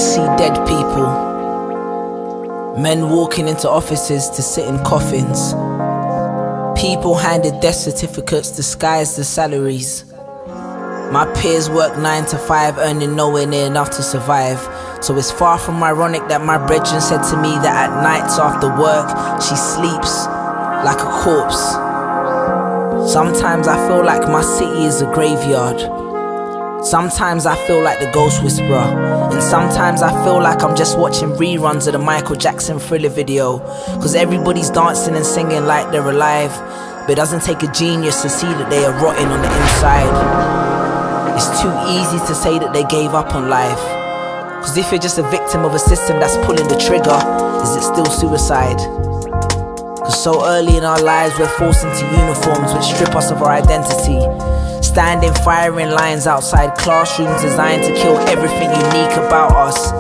see dead people, men walking into offices to sit in coffins, people handed death certificates disguised as salaries. My peers work 9 to 5, earning nowhere near enough to survive. So it's far from ironic that my brethren said to me that at nights after work, she sleeps like a corpse. Sometimes I feel like my city is a graveyard. Sometimes I feel like the ghost whisperer. And sometimes I feel like I'm just watching reruns of the Michael Jackson Thriller video. Cause everybody's dancing and singing like they're alive. But it doesn't take a genius to see that they are rotting on the inside. It's too easy to say that they gave up on life. Cause if you're just a victim of a system that's pulling the trigger, is it still suicide? Cause so early in our lives we're forced into uniforms which strip us of our identity. Standing firing lines outside classrooms designed to kill everything unique about us.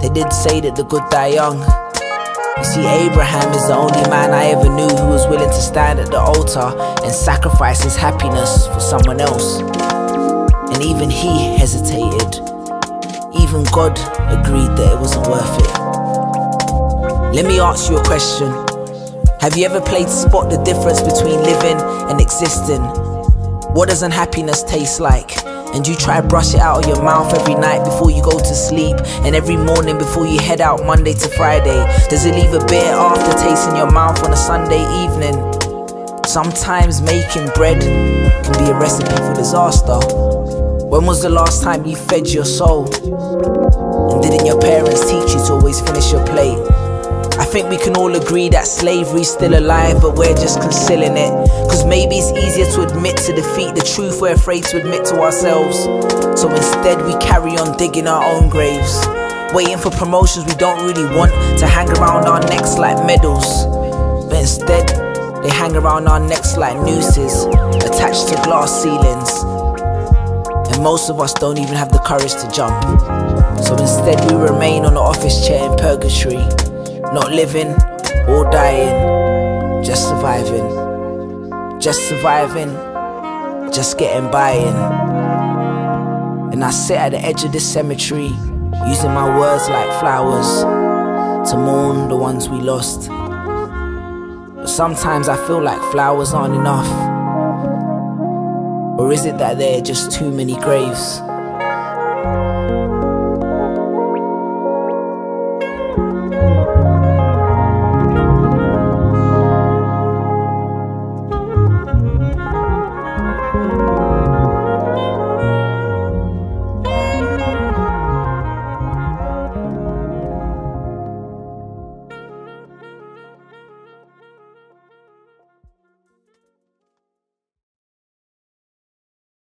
They did say that the good die young. You see, Abraham is the only man I ever knew who was willing to stand at the altar and sacrifice his happiness for someone else. And even he hesitated. Even God agreed that it wasn't worth it. Let me ask you a question. Have you ever played to spot the difference between living and existing? What does unhappiness taste like? And you try brush it out of your mouth every night before you go to sleep, and every morning before you head out Monday to Friday. Does it leave a bitter aftertaste in your mouth on a Sunday evening? Sometimes making bread can be a recipe for disaster. When was the last time you fed your soul? And didn't your parents teach you to always finish your plate? I think we can all agree that slavery's still alive, but we're just concealing it. Cause maybe it's easier to admit to defeat the truth we're afraid to admit to ourselves. So instead we carry on digging our own graves, waiting for promotions we don't really want to hang around our necks like medals. But instead, they hang around our necks like nooses attached to glass ceilings. And most of us don't even have the courage to jump. So instead we remain on the office chair in purgatory, not living or dying, just surviving. Just surviving, just getting by in. And I sit at the edge of this cemetery, using my words like flowers to mourn the ones we lost. But sometimes I feel like flowers aren't enough. Or is it that there are just too many graves?